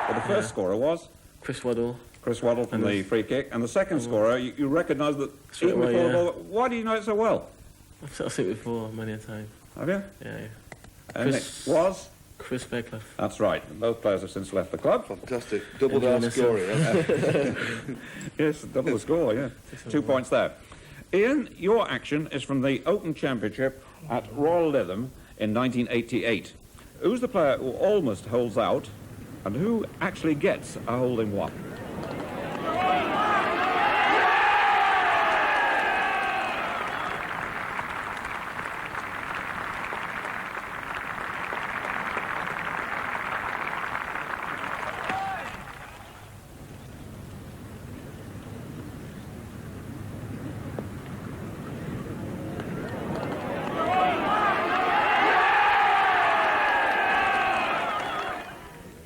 Well, the first scorer was? Chris Waddle. Chris Waddle from the free kick. And the second scorer, you recognise that even before the ball... Why do you know it so well? I've seen it before many a time. Have you? Yeah. And it was? Chris Beckley. That's right. Both players have since left the club. Fantastic. Double our score, yeah? Yes, double the score, yeah. 2 points there. Ian, your action is from the Open Championship at Royal Lytham in 1988. Who's the player who almost holds out, and who actually gets a hole in one?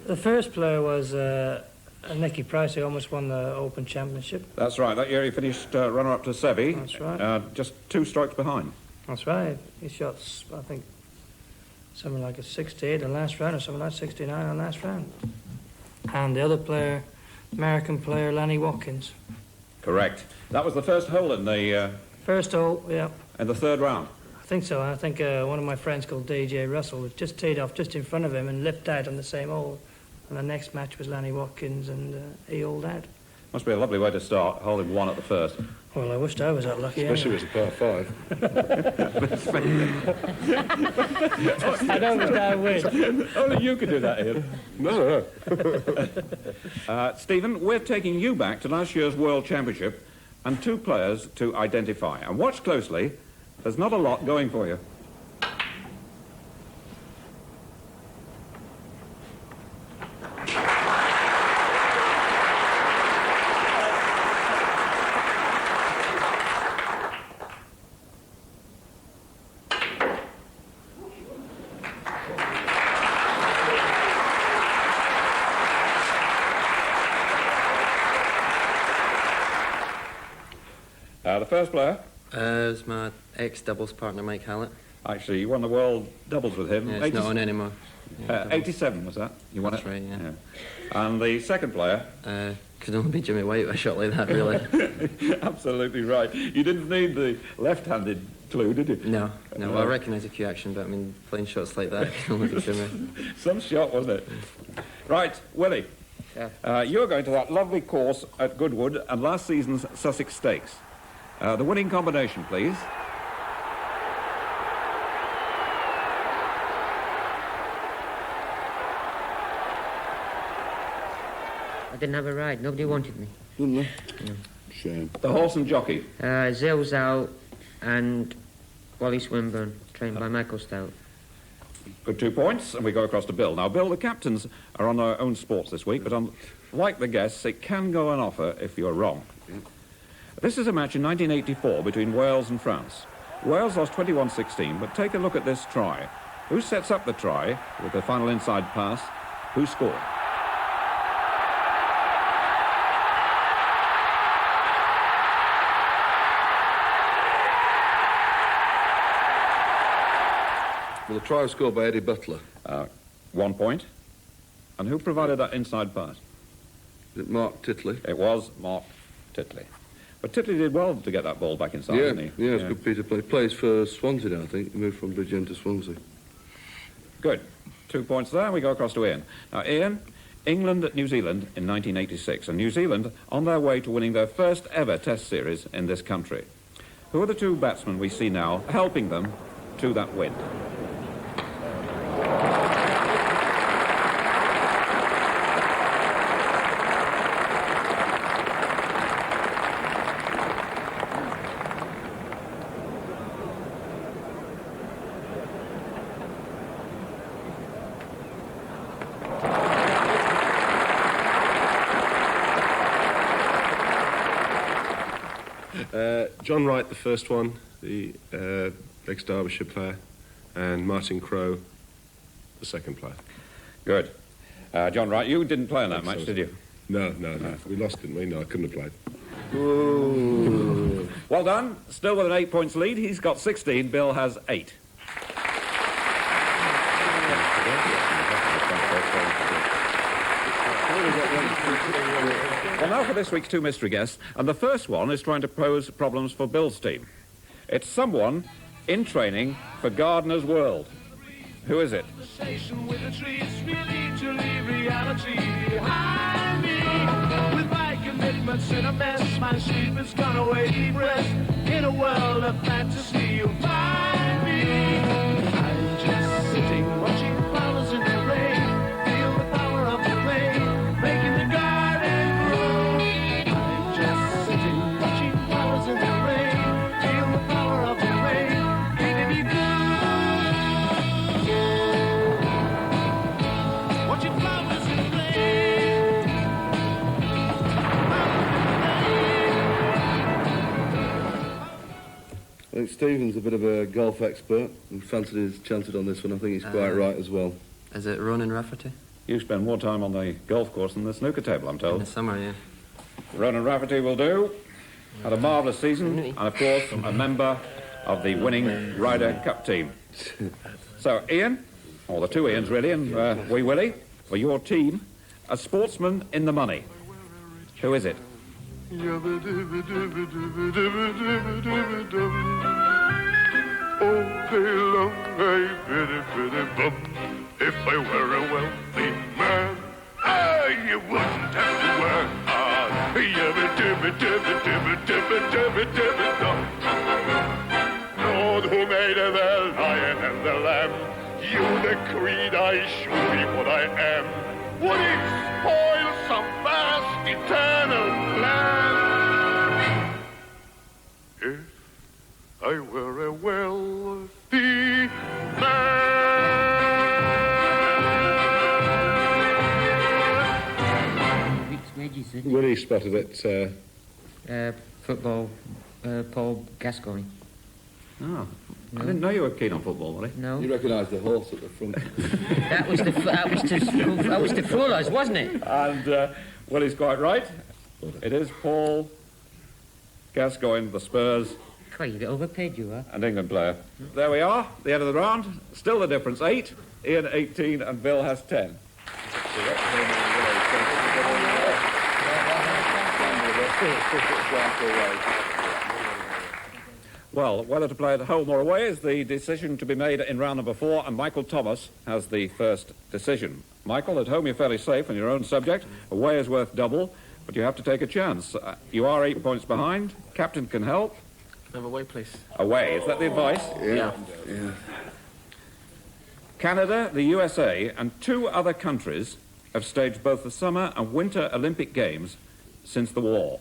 The first player was Nicky Price, who almost won the Open Championship. That's right. That year he finished runner-up to Seve. That's right. Just 2 strokes behind. That's right. He shot, I think, something like a 68 in the last round, or something like 69 in the last round. And the other player, American player, Lanny Watkins. Correct. That was the first hole in the... First hole, yeah. In the third round. I think so. I think one of my friends called DJ Russell was just teed off just in front of him and lipped out on the same hole. And the next match was Lanny Watkins, and he holed out. Must be a lovely way to start, holding one at the first. Well, I wished I was that lucky. Especially with a par 5. I don't wish I would. Only you could do that, Ian. No. Stephen, we're taking you back to last year's World Championship and 2 players to identify. And watch closely. There's not a lot going for you. The first player? It was my ex-doubles partner, Mike Hallett. Actually, you won the world doubles with him. Yeah, it's not on anymore. Yeah, 87 was that? You won That's it? right, yeah. And the second player? Could only be Jimmy White with a shot like that, really. Absolutely right. You didn't need the left-handed clue, did you? No. Well, I recognise a cue action, but I mean, playing shots like that can only be Jimmy. Some shot, wasn't it? Right, Willie. Yeah. You're going to that lovely course at Goodwood and last season's Sussex Stakes. The winning combination, please. I didn't have a ride. Nobody wanted me. Didn't they? No. Shame. The horse and jockey. Zilzal and Wally Swinburne, trained by Michael Stout. Good 2 points, and we go across to Bill. Now, Bill, the captains are on their own sports this week, but like the guests, it can go on offer if you're wrong. This is a match in 1984 between Wales and France. Wales lost 21-16, but take a look at this try. Who sets up the try with the final inside pass? Who scored? Well, the try was scored by Eddie Butler. 1 point. And who provided that inside pass? Is it Mark Titley? It was Mark Titley. But Titley did well to get that ball back inside, didn't he? Yeah, it's good Peter play. Plays for Swansea now, I think. He moved from Bridgend to Swansea. Good. 2 points there. We go across to Ian. Now, Ian, England at New Zealand in 1986, and New Zealand on their way to winning their first ever Test series in this country. Who are the 2 batsmen we see now helping them to that win? John Wright, the first one, the ex-Derbyshire player, and Martin Crowe, the second player. Good. John Wright, you didn't play in that match, did you? No. We lost, didn't we? No, I couldn't have played. Ooh. Well done. Still with an 8 points lead. He's got 16. Bill has 8. Well, now for this week's two mystery guests, and the first one is trying to pose problems for Bill's team. It's someone in training for Gardener's World. Who is it? With the trees, really to leave reality behind me. With my commitments in a mess, my sleep has gone away, deep rest. In a world of fantasy, you'll find me. I'm just sitting, watching flowers in the rain. Feel the power of the rain, making the garden grow. I'm just sitting, watching flowers in the rain. Feel the power of the rain, making me good. Watching flowers in the rain. I think Stephen's a bit of a golf expert and fancied his chances on this one. I think he's quite right as well. Is it Ronan Rafferty? You spend more time on the golf course than the snooker table, I'm In told. the summer, yeah. Ronan Rafferty will do. Had a marvellous season, and of course, a member of the winning Ryder Cup team. So, Ian, or the two Ians really, and wee Willie, for your team, a sportsman in the money. Who is it? All day long I biddy bum. If I were a wealthy man, you wouldn't have to work hard. Lord, who made the lion and the lamb? You decreed I should be what I am. Would it spoil some vast eternal plan? If I were a wealthy man. Week's wages, isn't Willie spotted it. it? Football, Paul Gascoigne. Oh, I didn't know you were keen on football, Willie. No, You recognise the horse at the front. that was the Fullers, wasn't it? And Willie's quite right. It is Paul Gascoigne, the Spurs Quite, you get overpaid, you are. and England player. There we are, the end of the round. Still the difference, 8. Ian 18 and Bill has 10. Well, whether to play at home or away is the decision to be made in round number 4, and Michael Thomas has the first decision. Michael, at home you're fairly safe on your own subject. Away is worth double, but you have to take a chance. You are 8 points behind. Captain can help. Have a away place. Away, is that the advice? Yeah. Canada, the USA, and 2 other countries have staged both the Summer and Winter Olympic Games since the war.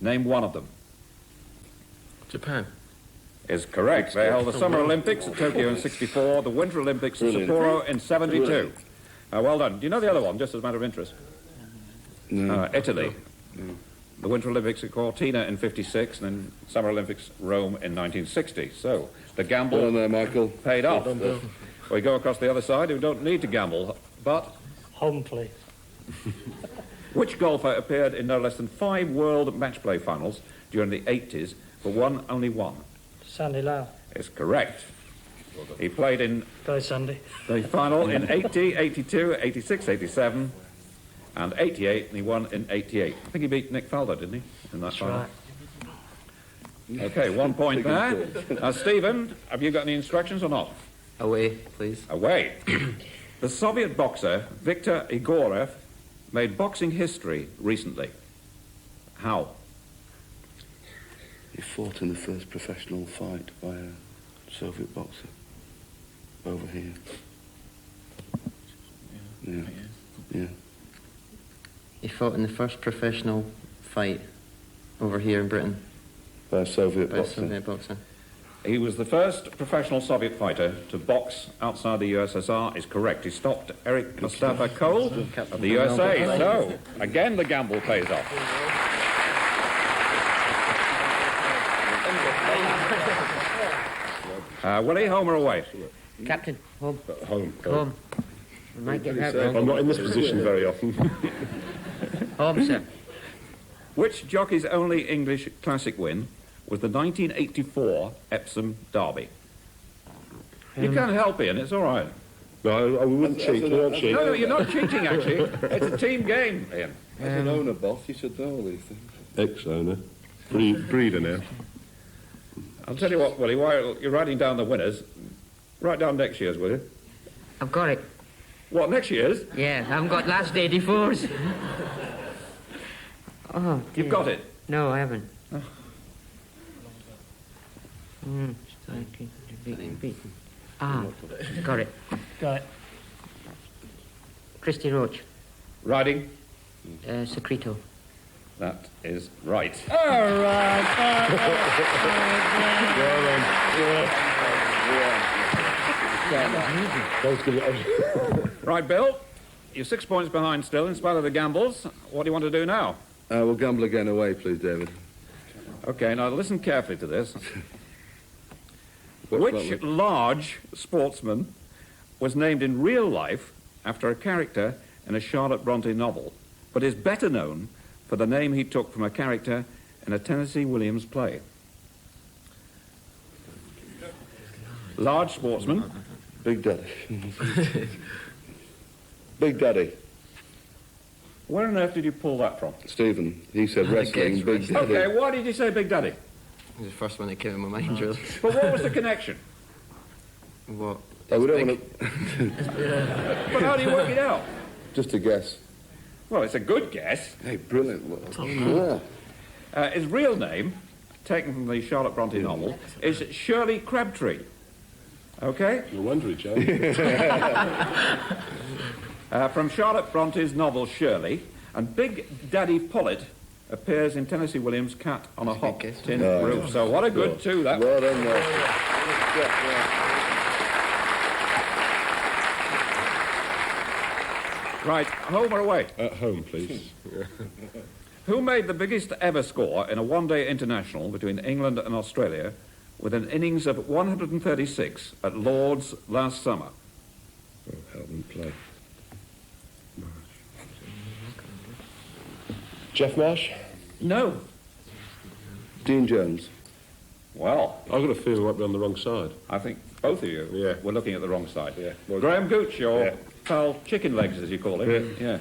Name one of them. Japan. Is correct. They held the Summer Olympics at Tokyo in 64, the Winter Olympics in Brilliant. Sapporo in 72. Well done. Do you know the other one, just as a matter of interest? No. Italy. The Winter Olympics at Cortina in 56, and then Summer Olympics Rome in 1960. So the Well gamble done there, Michael. paid off. We go across the other side. We don't need to gamble. But Home, please. which golfer appeared in no less than 5 world match play finals during the 80s, but won only one? Sandy Lau. Is correct. He played in Go, Sandy. the final in 80, 82, 86, 87, and 88, and he won in 88. I think he beat Nick Faldo, didn't he, in that That's final? right. Okay, 1 point there. Now, Stephen, have you got any instructions or not? Away, please. Away. The Soviet boxer Viktor Igorev made boxing history recently. How? He fought in the first professional fight by a Soviet boxer over here. Yeah. He fought in the first professional fight over here in Britain By a Soviet by a boxer. Soviet boxer. He was the first professional Soviet fighter to box outside the USSR, is correct. He stopped Eric Mustafa Cole of the USA. So, again, the gamble pays off. Willie, home or away? Captain, home. Home. Home. I might get that wrong. I'm not in this position very often. Home, sir. Which jockey's only English classic win was the 1984 Epsom Derby? You can't help Ian, it's all right. No, we wouldn't cheat. We won't cheat. No, you're not cheating, actually. It's a team game, Ian. As an owner, boss, you should know all these things. Ex-owner. Breeder now. I'll tell you what, Willie, while you're writing down the winners, write down next year's, will you? I've got it. What, next year's? Yeah, I haven't got last 84s. Oh, You've got it? No, I haven't. Oh. Ah, got it. Got it. Christy Roach, Riding? Secreto. That is right. All right. Right, Bill, you're 6 points behind still, in spite of the gambles. What do you want to do now? We'll gamble again away, please, David. Okay, now listen carefully to this. What's Which that large sportsman was named in real life after a character in a Charlotte Bronte novel, but is better known for the name he took from a character in a Tennessee Williams play? Large sportsman. Big Daddy. Big Daddy. Where on earth did you pull that from? Stephen, he said wrestling, Big Daddy. Okay, why did you say Big Daddy? It was the first one that came in my mind, really. But what was the connection? What? We don't want to... But how do you work it out? Just a guess. Well, it's a good guess. Hey, brilliant. Yeah. His real name, taken from the Charlotte Bronte novel, is Shirley Crabtree. Okay? No wonder, Joe. From Charlotte Bronte's novel Shirley, and Big Daddy Pollitt appears in Tennessee Williams' Cat on a Hop Tin Roof. So what a good two that was. Well done, Mark. Right, home or away? At home, please. Who made the biggest ever score in a one-day international between England and Australia with an innings of 136 at Lord's last summer? Oh, help them play. Jeff Marsh? No. Dean Jones. Well, I've got a feeling I might be on the wrong side. I think both of you were looking at the wrong side. Yeah. Well, Graham Gooch, your Yeah. pal Chicken Legs, as you call him. Yeah.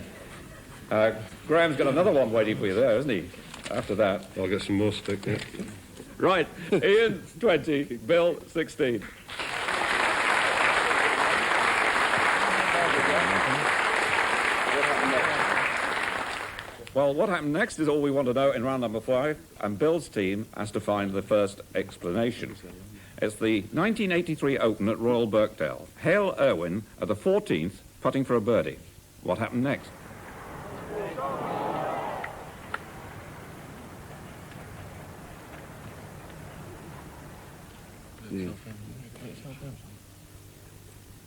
Graham's got another one waiting for you there, isn't he? After that. I'll get some more stick, yeah. Right, Ian, 20, Bill, 16. Well, what happened next is all we want to know in round number 5, and Bill's team has to find the first explanation. It's the 1983 Open at Royal Birkdale. Hale Irwin at the 14th, putting for a birdie. What happened next? Yeah.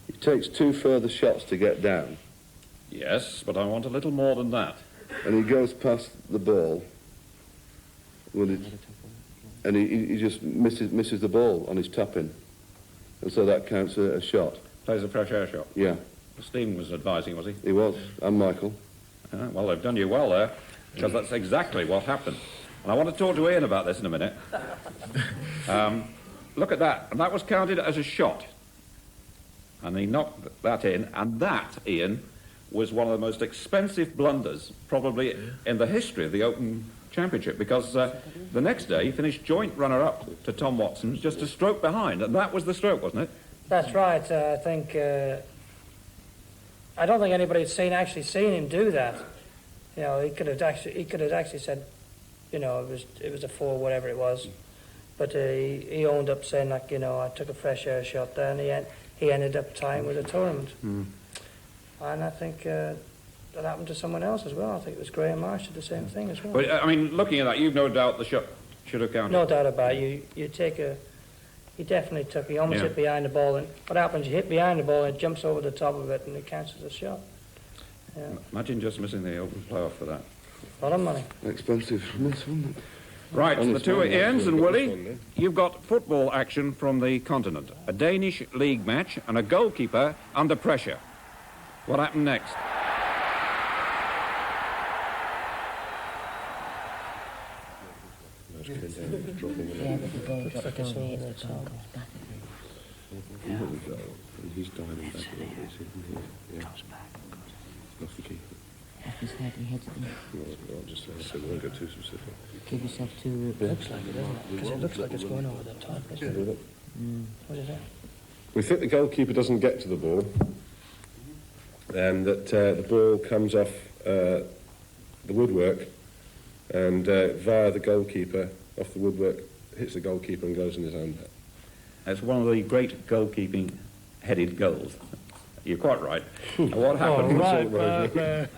He takes 2 further shots to get down, Yes, but I want a little more than that. and he goes past the ball. And he just misses the ball on his tap-in. And so that counts a shot. Plays a fresh air shot. Yeah, Stephen was advising, was he? he was. And Michael. Well, they've done you well there, because that's exactly what happened. And I want to talk to Ian about this in a minute. Look at that. And that was counted as a shot. And he knocked that in. And that, Ian, was one of the most expensive blunders, probably in the history of the Open Championship, because the next day he finished joint runner-up to Tom Watson, just a stroke behind. And that was the stroke, wasn't it? That's right. I think... I don't think anybody's actually seen him do that. You know, he could have actually said, you know, it was a 4, whatever it was. But he owned up saying, like, you know, I took a fresh air shot there, and he ended up tying with the tournament. And I think that happened to someone else as well. I think it was Graham Marsh did the same thing as well. But, I mean, looking at that, you've no doubt the shot should have counted. No doubt about it. You take a... He definitely took... He almost hit behind the ball, and what happens, you hit behind the ball, and it jumps over the top of it, and it counts as a shot. Yeah. Imagine just missing the Open playoff for that. A lot of money. Expensive miss, wasn't it? Right, On the this two one, Ians and This Willie, one, yeah. you've got football action from the continent, a Danish league match, and a goalkeeper under pressure. What happened next? He was a goal, and he's diving back a little bit, isn't he? Yeah. Off the keeper. Off his head, he heads it in. No, I'll just say we won't go too specific. Give yourself two... Looks like it, doesn't it? Because it looks like it's going over the top. Yeah, look. What is that? We think the goalkeeper doesn't get to the ball, and that the ball comes off the woodwork, and via the goalkeeper, off the woodwork, hits the goalkeeper and goes in his own net. That's one of the great goalkeeping-headed goals. You're quite right. What happened?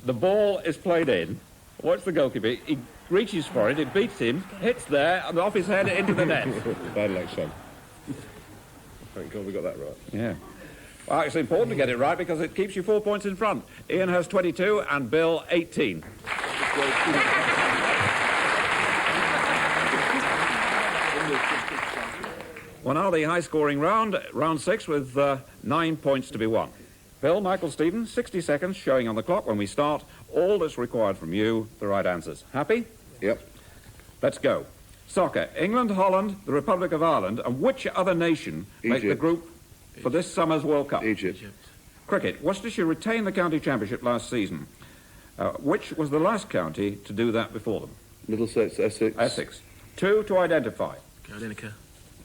The ball is played in. Watch the goalkeeper. He reaches for it. It beats him. Hits there and off his head into the net. Bad luck, son. Thank God we got that right. Yeah. Well, it's important to get it right because it keeps you 4 points in front. Ian has 22 and Bill 18. Well, now the high-scoring round, round 6, with 9 points to be won. Bill, Michael, Stephen, 60 seconds showing on the clock when we start. All that's required from you, the right answers. Happy? Yep. Let's go. Soccer. England, Holland, the Republic of Ireland, and which other nation make the Egypt. group for this summer's World Cup? Egypt. Cricket. Worcestershire retained the county championship last season. Which was the last county to do that before them? Middlesex, Essex. Essex. 2 to identify. Lineker.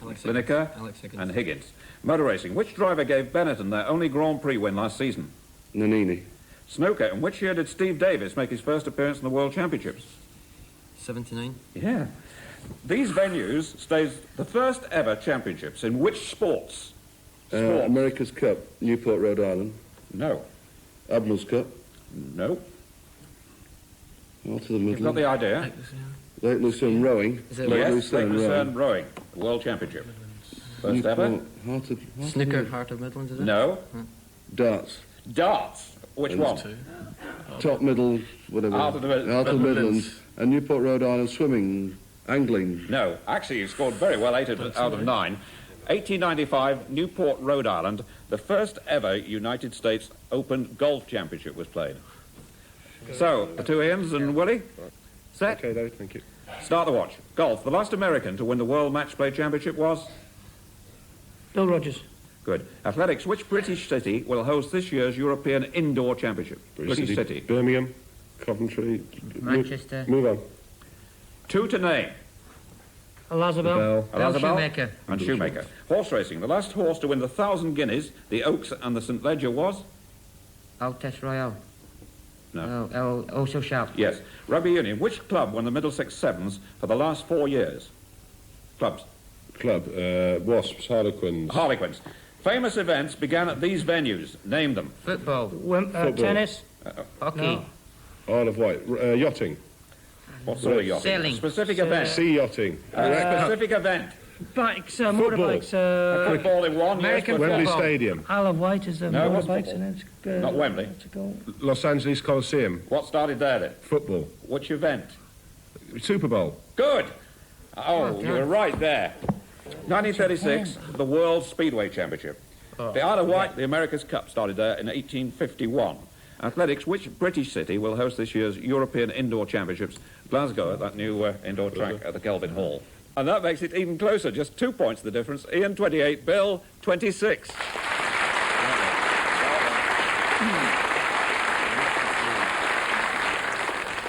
Lineker and Higgins. Motor racing. Which driver gave Benetton their only Grand Prix win last season? Nannini. Snooker. In which year did Steve Davis make his first appearance in the World Championships? 79. Yeah. These venues staged the first ever championships in which sports? America's Cup, Newport, Rhode Island. No. Admiral's Cup. No. All to the You've got Midlands. the idea. Lake Lucerne rowing. Is it Lake Yes, Lucerne Lake rowing. Lucerne rowing. World Championship. First ever? Newport, Heart of Snooker, Midlands. Heart of Midlands, is it? No. Darts. Darts. Which one? Top, middle, whatever. Heart of the Midlands. Heart of Midlands. And Newport, Rhode Island, swimming, angling. No. Actually, you scored very well, 8 out of 9. 1895, Newport, Rhode Island, the first ever United States Open Golf Championship was played. So, the two Ians and Willie, set, Okay, David, thank you. start the watch. Golf, the last American to win the World Match Play Championship was? Bill Rogers. Good. Athletics, which British city will host this year's European Indoor Championship? British city. Birmingham, Coventry. Manchester. Move on. 2 to name. Elizabeth. Elazabal Shoemaker. and Shoemaker. Horse racing, the last horse to win the 1,000 guineas, the Oaks and the St. Leger was? Altesse Royale. No. Also Sharp. Yes. Rugby union, which club won the Middlesex Sevens for the last 4 years? Clubs. Club, Wasps, Harlequins. Harlequins. Famous events began at these venues. Name them. Football. Football. Tennis. Hockey. No. Isle of Wight. Yachting. What sort of yachting? Sailing. Specific event. Sea yachting. Specific event. Bikes, Football. motorbikes. Football in one. American yes, but Wembley football. Stadium. Isle of Wight is the No, it was motorbikes, football. and it's Not Wembley. what's it called? Los Angeles Coliseum. What started there then? Football. Which event? Super Bowl. Good. Oh, you were right there. 1936, the World Speedway Championship. The Isle of Wight, the America's Cup, started there in 1851. Athletics, which British city will host this year's European Indoor Championships? Glasgow, at that new indoor track at the Kelvin Hall. And that makes it even closer, just 2 points the difference. Ian, 28, Bill, 26.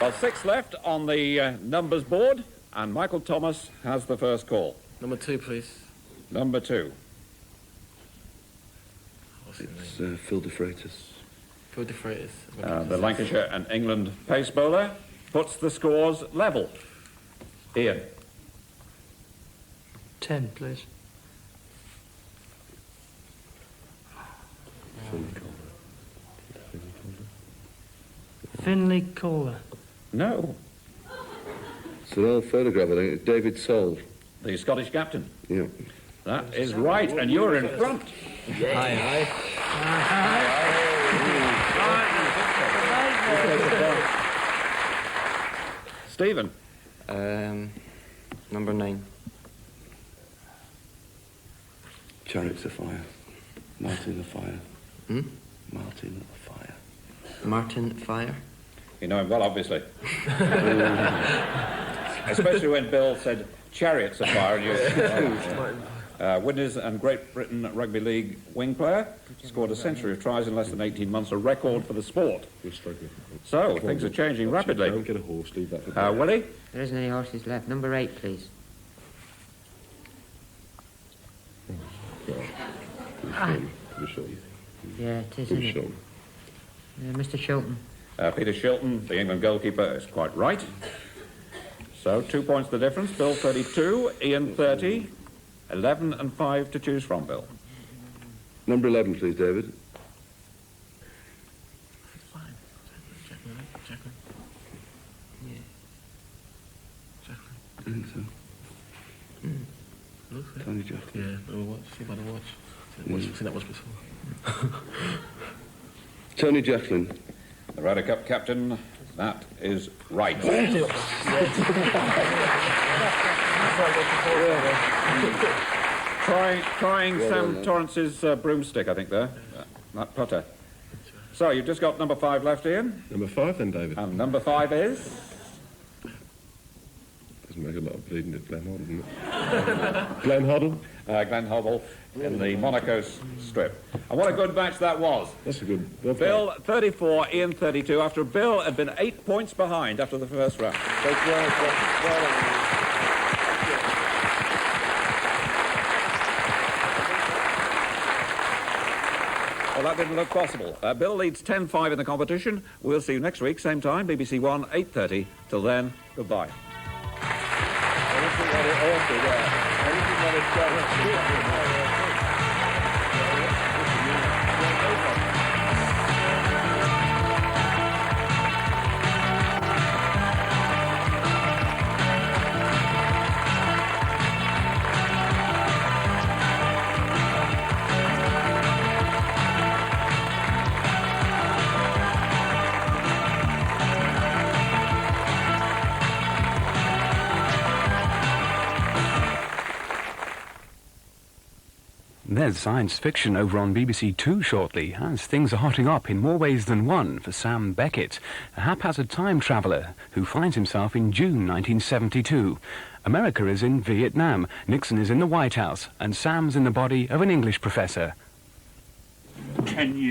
Well, 6 left on the numbers board, and Michael Thomas has the first call. Number 2, please. Number 2. What's his name? It's Phil de Freitas. Phil de Freitas. The Lancashire and England pace bowler puts the scores level. Ian. 10, please. Finlay Kohler. No. It's an old photograph, I think. It's David Soul. The Scottish captain. Yeah. That is right, and you're in front. Stephen. Number 9. Chariots of Fire. Martin of Fire. Hmm? Martin of Fire. Martin Fire. You know him well, obviously. Especially when Bill said chariots of fire, and you... Winners and Great Britain Rugby League wing player. Scored a century of tries in less than 18 months, a record for the sport. We're struggling. So, things are changing rapidly. Don't get a horse, leave that for Willie? There isn't any horses left. Number 8, please. Yeah, it is, isn't it? Mr. Shilton. Peter Shilton, the England goalkeeper, is quite right. So, 2 points the difference. Bill 32, Ian 30, 11 and 5 to choose from, Bill. Number 11, please, David. Fine. Jacqueline. Anderson. Tony Jacqueline. Yeah, the watch. See by the watch. I've seen that watch before. Tony Jacqueline. The Ryder Cup captain, that is right. Trying Sam Torrance's broomstick, I think, there. That putter. So, you've just got number 5 left, Ian? Number 5 then, David. And number 5 is? Doesn't make a lot of bleeding at Glen Hoddle, doesn't it? Glen Hoddle? Glen Hoddle in the Monaco strip. And what a good match that was. That's a good... Well Bill 34, Ian 32, after Bill had been 8 points behind after the first round. Well, that didn't look possible. Bill leads 10-5 in the competition. We'll see you next week, same time, BBC1, 8:30. Till then, goodbye. There's science fiction over on BBC2 shortly, as things are hotting up in more ways than one for Sam Beckett, a haphazard time traveller who finds himself in June 1972. America is in Vietnam, Nixon is in the White House, and Sam's in the body of an English professor. 10 years.